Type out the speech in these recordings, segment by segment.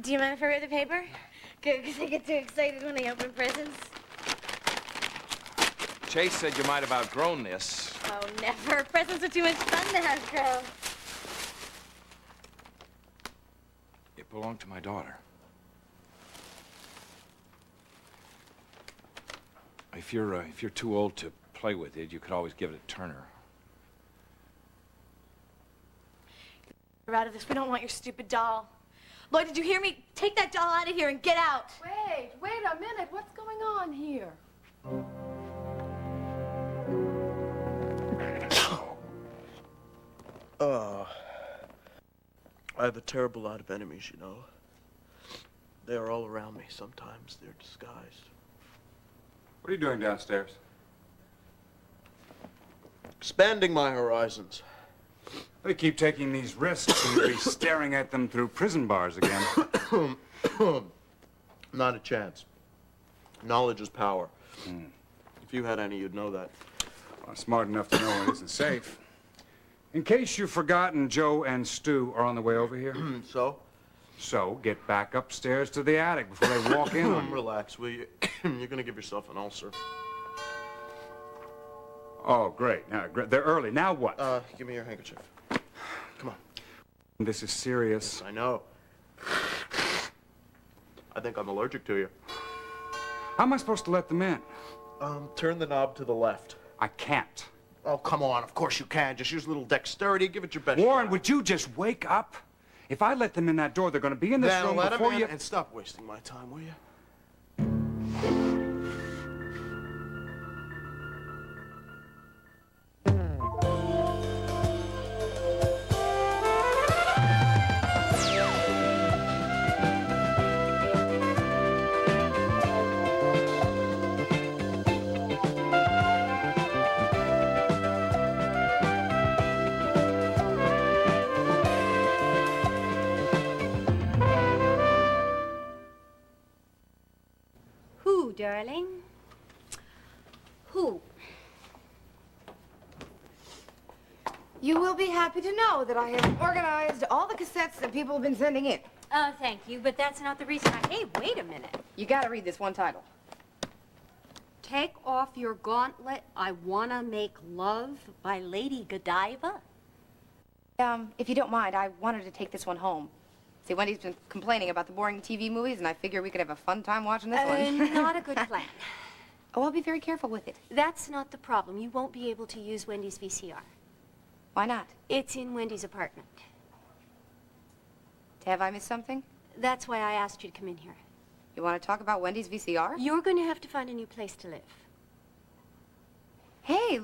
Do you mind if I read the paper? Good, because I get too excited when I open presents. Chase said you might have outgrown this. Oh, never. Presents are too much fun to outgrow. It belonged to my daughter. If you're too old to play with it, you could always give it to Turner. We're out of this. We don't want your stupid doll. Lloyd, did you hear me? Take that doll out of here and get out. Wait a minute. What's going on here? I have a terrible lot of enemies, you know. They are all around me. Sometimes they're disguised. What are you doing downstairs? Expanding my horizons. They keep taking these risks and you'll be staring at them through prison bars again. Not a chance. Knowledge is power. If you had any, you'd know that. Well, smart enough to know it isn't safe. In case you've forgotten, Joe and Stu are on the way over here. So? So, get back upstairs to the attic before they walk in on you. Relax, will you? You're gonna give yourself an ulcer. Oh, great. Now, they're early. Now what? Give me your handkerchief. Come on. This is serious. Yes, I know. I think I'm allergic to you. How am I supposed to let them in? Turn the knob to the left. I can't. Oh, come on. Of course you can. Just use a little dexterity. Give it your best Warren, shot. would you just wake up? If I let them in that door, they're going to be in this room Then let before them you... in and stop wasting my time, will you? Darling. Who? You will be happy to know that I have organized all the cassettes that people have been sending in. Oh, thank you, but that's not the reason I... Hey, wait a minute. You gotta read this one title. Take Off Your Gauntlet, I Wanna Make Love by Lady Godiva. If you don't mind, I wanted to take this one home. See, Wendy's been complaining about the boring TV movies, and I figure we could have a fun time watching this one. Not a good plan. Oh, I'll be very careful with it. That's not the problem. You won't be able to use Wendy's VCR. Why not? It's in Wendy's apartment. Have I missed something? That's why I asked you to come in here. You want to talk about Wendy's VCR? You're going to have to find a new place to live. Hey,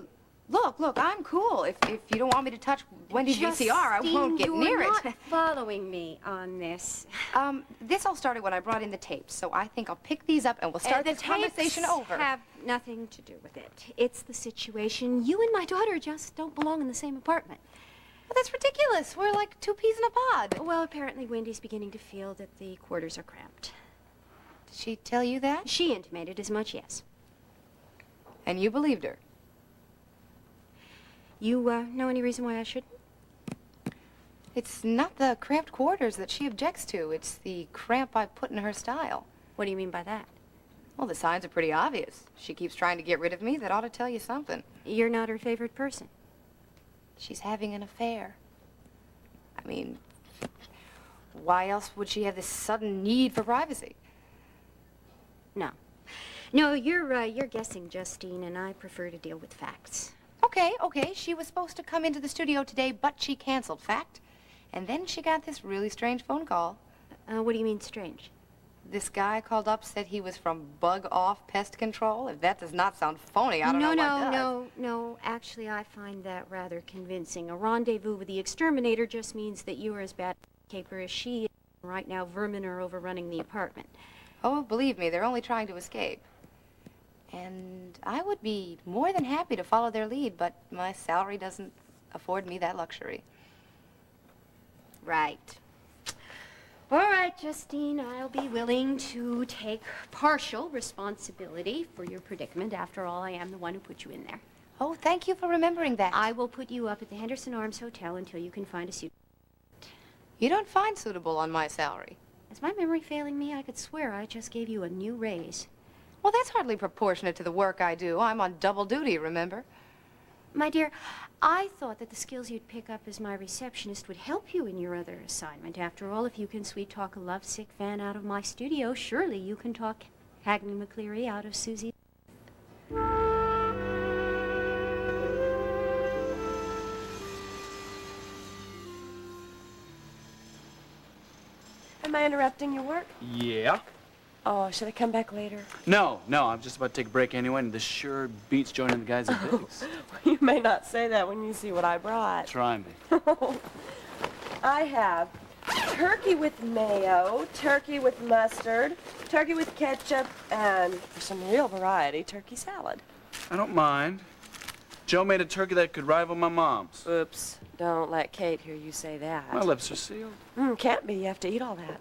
look, I'm cool. If you don't want me to touch Wendy's VCR, I won't get near it. You're not following me on this. This all started when I brought in the tapes, so I think I'll pick these up and we'll start this conversation over. Have nothing to do with it. It's the situation. You and my daughter just don't belong in the same apartment. Well, that's ridiculous. We're like two peas in a pod. Well, apparently Wendy's beginning to feel that the quarters are cramped. Did she tell you that? She intimated as much, yes. And you believed her? You know any reason why I shouldn't? It's not the cramped quarters that she objects to. It's the cramp I put in her style. What do you mean by that? Well, the signs are pretty obvious. She keeps trying to get rid of me. That ought to tell you something. You're not her favorite person. She's having an affair. I mean, why else would she have this sudden need for privacy? No. No, you're guessing, Justine, and I prefer to deal with facts. Okay. She was supposed to come into the studio today, but she canceled. Fact. And then she got this really strange phone call. What do you mean strange? This guy called up, said he was from Bug Off Pest Control. If that does not sound phony, I don't know what does. No. Actually, I find that rather convincing. A rendezvous with the exterminator just means that you are as bad a caper as she is. Right now, vermin are overrunning the apartment. Oh, believe me, they're only trying to escape. And I would be more than happy to follow their lead, but my salary doesn't afford me that luxury. Right. All right, Justine, I'll be willing to take partial responsibility for your predicament. After all, I am the one who put you in there. Oh, thank you for remembering that. I will put you up at the Henderson Arms Hotel until you can find a suit. You don't find suitable on my salary. Is my memory failing me? I could swear I just gave you a new raise. Well, that's hardly proportionate to the work I do. I'm on double duty, remember? My dear, I thought that the skills you'd pick up as my receptionist would help you in your other assignment. After all, if you can sweet-talk a lovesick fan out of my studio, surely you can talk Hackney McCleary out of Susie. Am I interrupting your work? Yeah? Oh, should I come back later? No, I'm just about to take a break anyway, and this sure beats joining the guys at Biggs. You may not say that when you see what I brought. Try me. I have turkey with mayo, turkey with mustard, turkey with ketchup, and for some real variety, turkey salad. I don't mind. Joe made a turkey that could rival my mom's. Oops. Don't let Kate hear you say that. My lips are sealed. Can't be. You have to eat all that.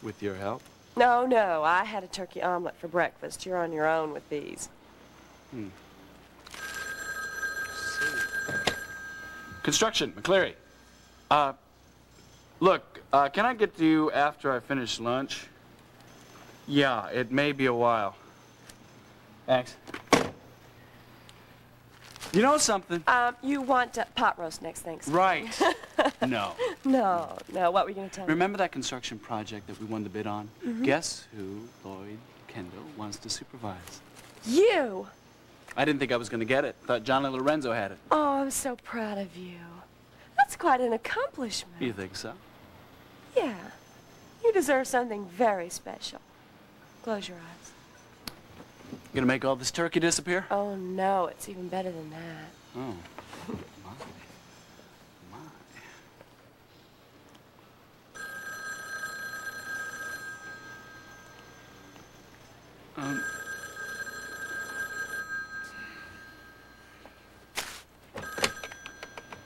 With your help? No. I had a turkey omelet for breakfast. You're on your own with these. Construction, McCleary. Look, can I get to you after I finish lunch? Yeah, it may be a while. Thanks. You know something? You want pot roast next Thanksgiving. Right. No. No. What were you going to tell me? Remember that construction project that we won the bid on? Guess who Lloyd Kendall wants to supervise? You! I didn't think I was going to get it. Thought Johnny Lorenzo had it. Oh, I'm so proud of you. That's quite an accomplishment. You think so? Yeah. You deserve something very special. Close your eyes. Gonna make all this turkey disappear? Oh, no. It's even better than that. Oh. My.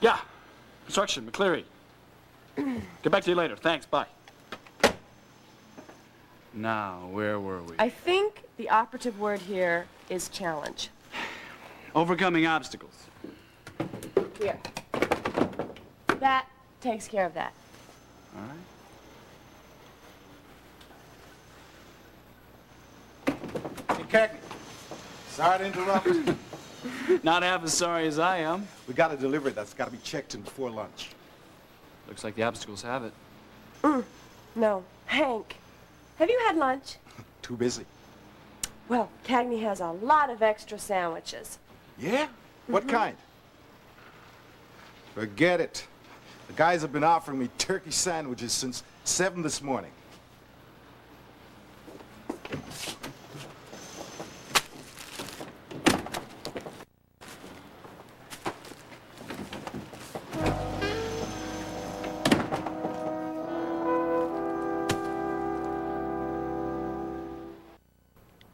Yeah. Construction, McCleary. Get back to you later. Thanks. Bye. Now, where were we? I think the operative word here is challenge. Overcoming obstacles. Here. That takes care of that. All right. Hey, Cagney. Sorry to interrupt. Not half as sorry as I am. We got a delivery that's got to be checked in before lunch. Looks like the obstacles have it. No. Hank, have you had lunch? Too busy. Well, Cagney has a lot of extra sandwiches. Yeah? What kind? Forget it. The guys have been offering me turkey sandwiches since 7 this morning.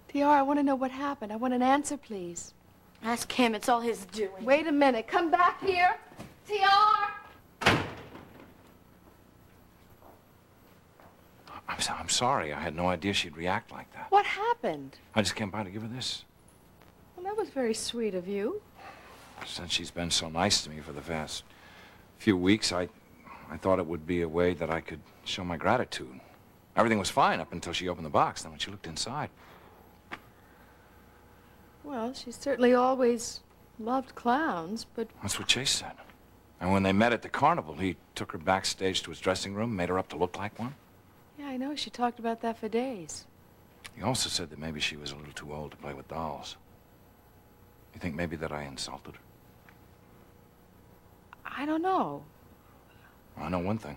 TR, I want to know what happened. I want an answer, please. Ask him. It's all his doing. Wait a minute. Come back here. TR! I'm sorry. I had no idea she'd react like that. What happened? I just came by to give her this. Well, that was very sweet of you. Since she's been so nice to me for the past few weeks, I thought it would be a way that I could show my gratitude. Everything was fine up until she opened the box. Then when she looked inside... Well, she certainly always loved clowns, but... That's what Chase said. And when they met at the carnival, he took her backstage to his dressing room, made her up to look like one. Yeah, I know. She talked about that for days. He also said that maybe she was a little too old to play with dolls. You think maybe that I insulted her? I don't know. I know one thing.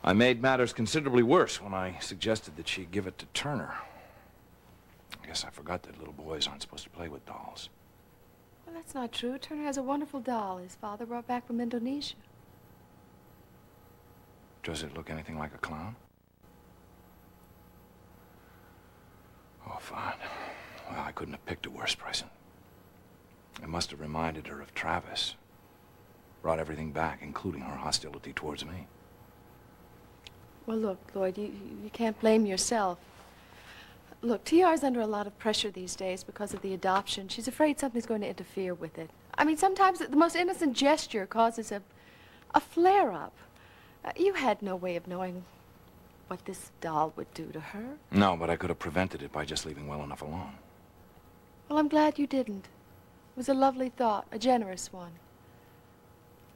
I made matters considerably worse when I suggested that she give it to Turner. I guess I forgot that little boys aren't supposed to play with dolls. Well, that's not true. Turner has a wonderful doll his father brought back from Indonesia. Does it look anything like a clown? Oh, fine. Well, I couldn't have picked a worse present. It must have reminded her of Travis. Brought everything back, including her hostility towards me. Well, look, Lloyd, you can't blame yourself. Look, TR's under a lot of pressure these days because of the adoption. She's afraid something's going to interfere with it. I mean, sometimes the most innocent gesture causes a flare-up. You had no way of knowing what this doll would do to her? No, but I could have prevented it by just leaving well enough alone. Well, I'm glad you didn't. It was a lovely thought, a generous one.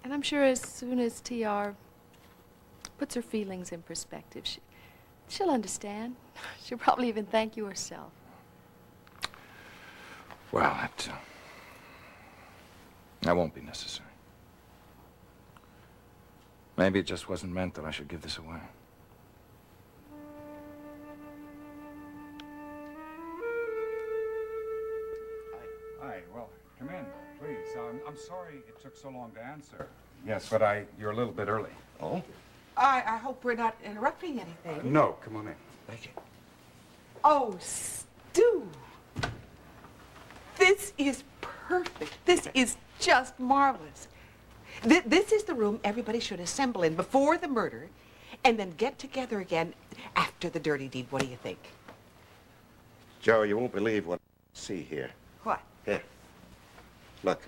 And I'm sure as soon as TR puts her feelings in perspective, she'll understand. She'll probably even thank you herself. Well, that won't be necessary. Maybe it just wasn't meant that I should give this away. Hi, well, come in, please. I'm sorry it took so long to answer. Yes, but you're a little bit early. Oh? I hope we're not interrupting anything. No, come on in. Thank you. Oh, Stu. This is perfect. This is just marvelous. This is the room everybody should assemble in before the murder and then get together again after the dirty deed. What do you think? Joe, you won't believe what I see here. What? Here. Look.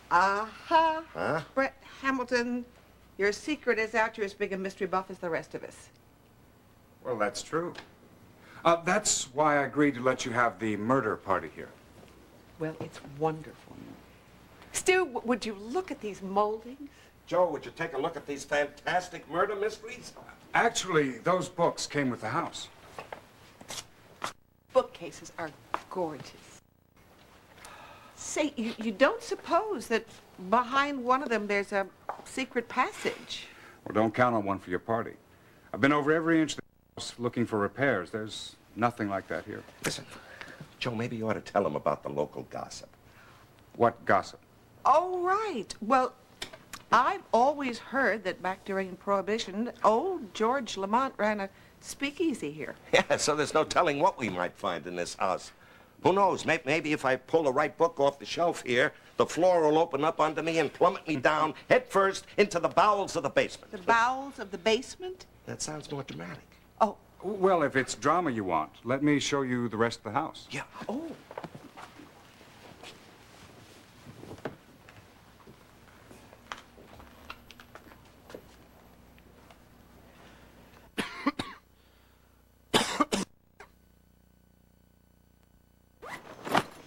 Uh-huh. Huh? Brett Hamilton, your secret is out. You're as big a mystery buff as the rest of us. Well, that's true. That's why I agreed to let you have the murder party here. Well, it's wonderful. Stu, would you look at these moldings? Joe, would you take a look at these fantastic murder mysteries? Actually, those books came with the house. Bookcases are gorgeous. Say, you don't suppose that behind one of them there's a secret passage? Well, don't count on one for your party. I've been over every inch of the house looking for repairs. There's nothing like that here. Listen, Joe, maybe you ought to tell him about the local gossip. What gossip? Oh, right. Well, I've always heard that back during Prohibition, old George Lamont ran a speakeasy here. Yeah, so there's no telling what we might find in this house. Who knows? Maybe if I pull the right book off the shelf here, the floor will open up under me and plummet me down head first into the bowels of the basement. The bowels of the basement? That sounds more dramatic. Oh. Well, if it's drama you want, let me show you the rest of the house. Yeah. Oh.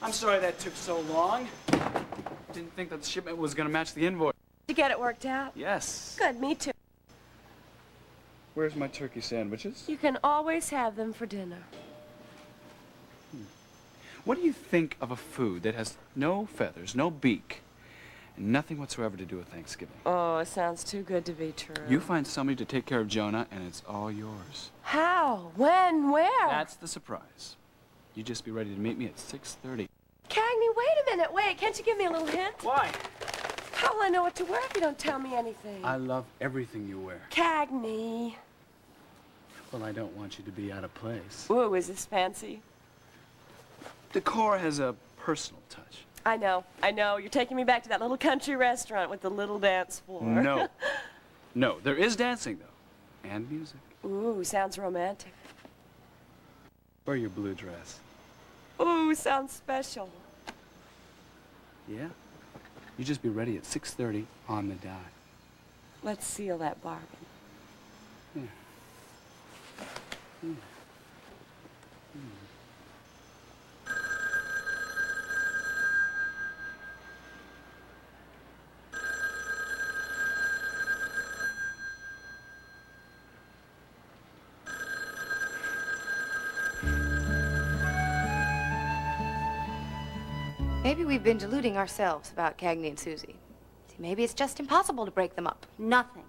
I'm sorry that took so long. Didn't think that the shipment was going to match the invoice. Did you get it worked out? Yes. Good, me too. Where's my turkey sandwiches? You can always have them for dinner. What do you think of a food that has no feathers, no beak, and nothing whatsoever to do with Thanksgiving? Oh, it sounds too good to be true. You find somebody to take care of Jonah, and it's all yours. How? When? Where? That's the surprise. You just be ready to meet me at 6:30. Cagney, wait a minute. Wait, can't you give me a little hint? Why? How will I know what to wear if you don't tell me anything? I love everything you wear. Cagney. Well, I don't want you to be out of place. Ooh, is this fancy? Decor has a personal touch. I know. You're taking me back to that little country restaurant with the little dance floor. No. No, there is dancing, though. And music. Ooh, sounds romantic. Wear your blue dress. Ooh, sounds special. Yeah? You just be ready at 6:30 on the dot. Let's seal that bargain. Yeah. Yeah. Maybe we've been deluding ourselves about Cagney and Susie. See, maybe it's just impossible to break them up. Nothing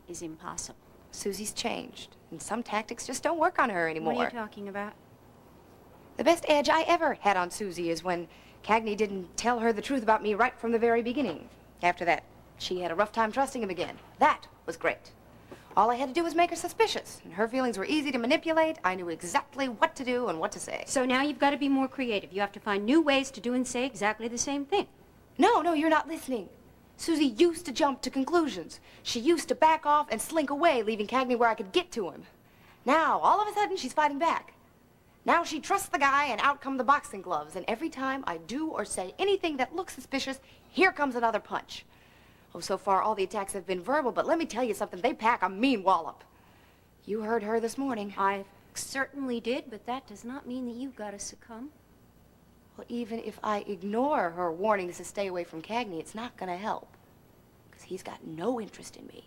is impossible. Susie's changed, and some tactics just don't work on her anymore. What are you talking about? The best edge I ever had on Susie is when Cagney didn't tell her the truth about me right from the very beginning. After that, she had a rough time trusting him again. That was great. All I had to do was make her suspicious, and her feelings were easy to manipulate. I knew exactly what to do and what to say. So now you've got to be more creative. You have to find new ways to do and say exactly the same thing. No, you're not listening. Susie used to jump to conclusions. She used to back off and slink away, leaving Cagney where I could get to him. Now, all of a sudden, she's fighting back. Now she trusts the guy, and out come the boxing gloves. And every time I do or say anything that looks suspicious, here comes another punch. Oh, so far, all the attacks have been verbal, but let me tell you something. They pack a mean wallop. You heard her this morning. I certainly did, but that does not mean that you've got to succumb. Well, even if I ignore her warnings to stay away from Cagney, it's not gonna help. Because he's got no interest in me.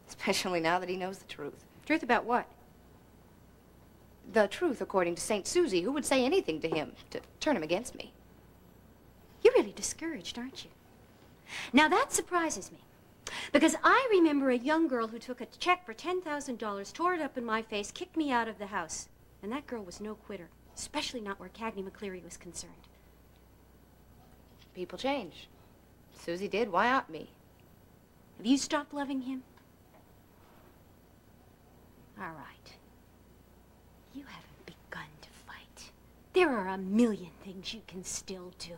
Especially now that he knows the truth. Truth about what? The truth, according to St. Susie, who would say anything to him to turn him against me. You're really discouraged, aren't you? Now that surprises me. Because I remember a young girl who took a check for $10,000, tore it up in my face, kicked me out of the house. And that girl was no quitter, especially not where Cagney McCleary was concerned. People change. Susie did. Why not me? Have you stopped loving him? All right. You haven't begun to fight. There are a million things you can still do.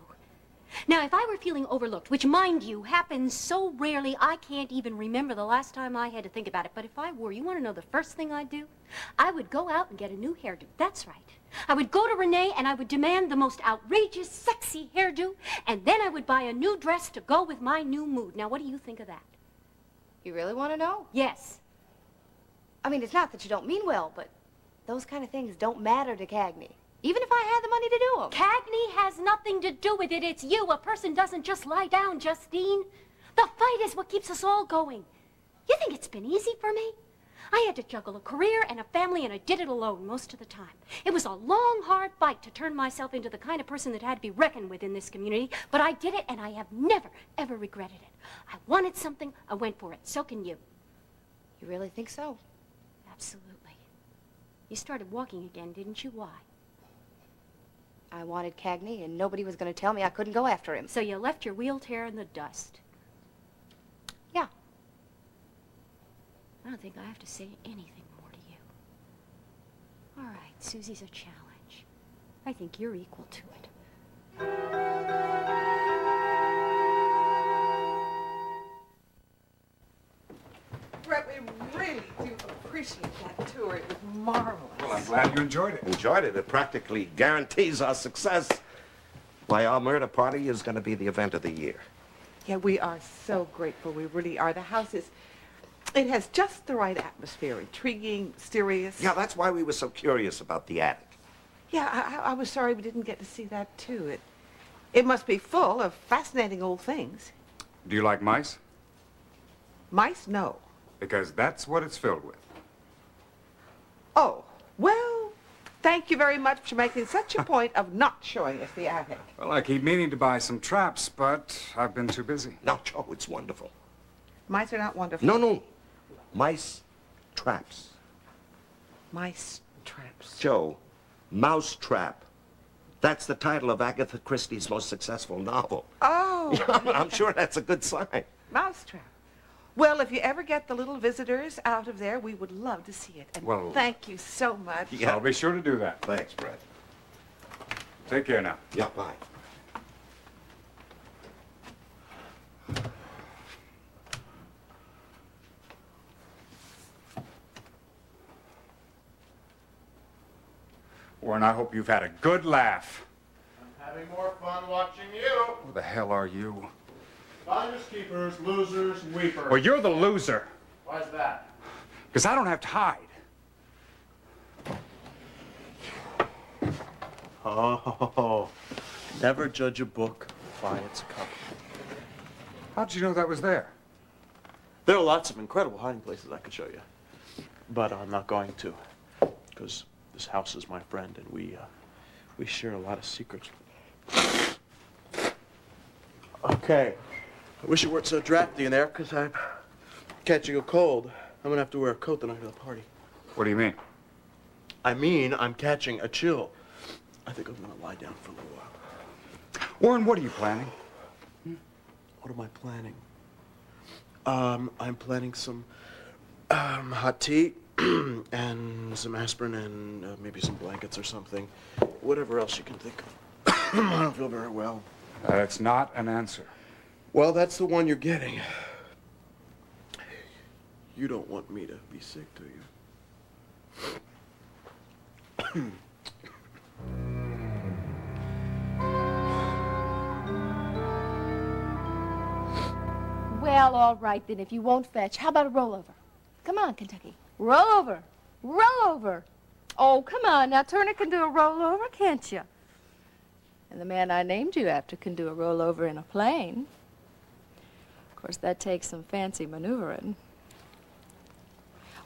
Now, if I were feeling overlooked, which, mind you, happens so rarely I can't even remember the last time I had to think about it, but if I were, you want to know the first thing I'd do? I would go out and get a new hairdo. That's right. I would go to Renee and I would demand the most outrageous, sexy hairdo, and then I would buy a new dress to go with my new mood. Now, what do you think of that? You really want to know? Yes. I mean, it's not that you don't mean well, but those kind of things don't matter to Cagney. Even if I had the money to do them. Cagney has nothing to do with it. It's you. A person doesn't just lie down, Justine. The fight is what keeps us all going. You think it's been easy for me? I had to juggle a career and a family, and I did it alone most of the time. It was a long, hard fight to turn myself into the kind of person that had to be reckoned with in this community, but I did it, and I have never, ever regretted it. I wanted something, I went for it. So can you. You really think so? Absolutely. You started walking again, didn't you? Why? I wanted Cagney, and nobody was going to tell me I couldn't go after him. So you left your wheelchair in the dust. Yeah. I don't think I have to say anything more to you. All right, Susie's a challenge. I think you're equal to it. Brett, we really do appreciate that tour. It was marvelous. Well, I'm glad you enjoyed it. Enjoyed it. It practically guarantees our success. Why, our murder party is going to be the event of the year. Yeah, we are so grateful. We really are. The house is, it has just the right atmosphere. Intriguing, mysterious. Yeah, that's why we were so curious about the attic. Yeah, I was sorry we didn't get to see that, too. It must be full of fascinating old things. Do you like mice? Mice? No. Because that's what it's filled with. Oh, well, thank you very much for making such a point of not showing us the attic. Well, I keep meaning to buy some traps, but I've been too busy. No, Joe, it's wonderful. Mice are not wonderful. No. Mice traps. Mice traps. Joe, Mouse Trap. That's the title of Agatha Christie's most successful novel. Oh. I'm sure that's a good sign. Mousetrap. Well, if you ever get the little visitors out of there, we would love to see it. And well, thank you so much. Yeah. I'll be sure to do that. Thanks, Brett. Take care now. Yeah, bye. Warren, I hope you've had a good laugh. I'm having more fun watching you. Who the hell are you? Finders, keepers, losers, weepers. Well, you're the loser. Why's that? Because I don't have to hide. Oh, never judge a book by its cover. How'd you know that was there? There are lots of incredible hiding places I could show you, but I'm not going to, because this house is my friend, and we share a lot of secrets. Okay. I wish it weren't so drafty in there, because I'm catching a cold. I'm gonna have to wear a coat the night of the party. What do you mean? I mean, I'm catching a chill. I think I'm gonna lie down for a little while. Warren, what are you planning? What am I planning? I'm planning some hot tea and some aspirin and maybe some blankets or something. Whatever else you can think of. I don't feel very well. That's not an answer. Well, that's the one you're getting. You don't want me to be sick, do you? Well, all right then, if you won't fetch, how about a rollover? Come on, Kentucky. Roll over. Rollover. Oh, come on. Now, Turner can do a rollover, can't you? And the man I named you after can do a rollover in a plane. Of course, that takes some fancy maneuvering.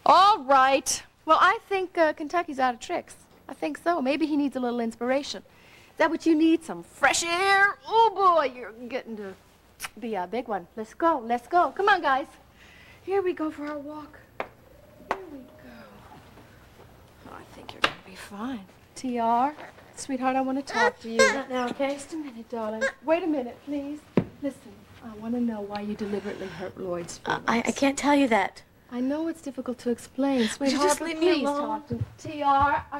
All right. Well, I think Kentucky's out of tricks. I think so. Maybe he needs a little inspiration. Is that what you need? Some fresh air? Oh, boy, you're getting to be a big one. Let's go. Let's go. Come on, guys. Here we go for our walk. Here we go. Oh, I think you're going to be fine. TR, sweetheart, I want to talk to you. Not now, okay? Just a minute, darling. Wait a minute, please. Listen, I want to know why you deliberately hurt Lloyd's feelings. I can't tell you that. I know it's difficult to explain, Would you sweetheart, just but leave me please alone? talk to TR.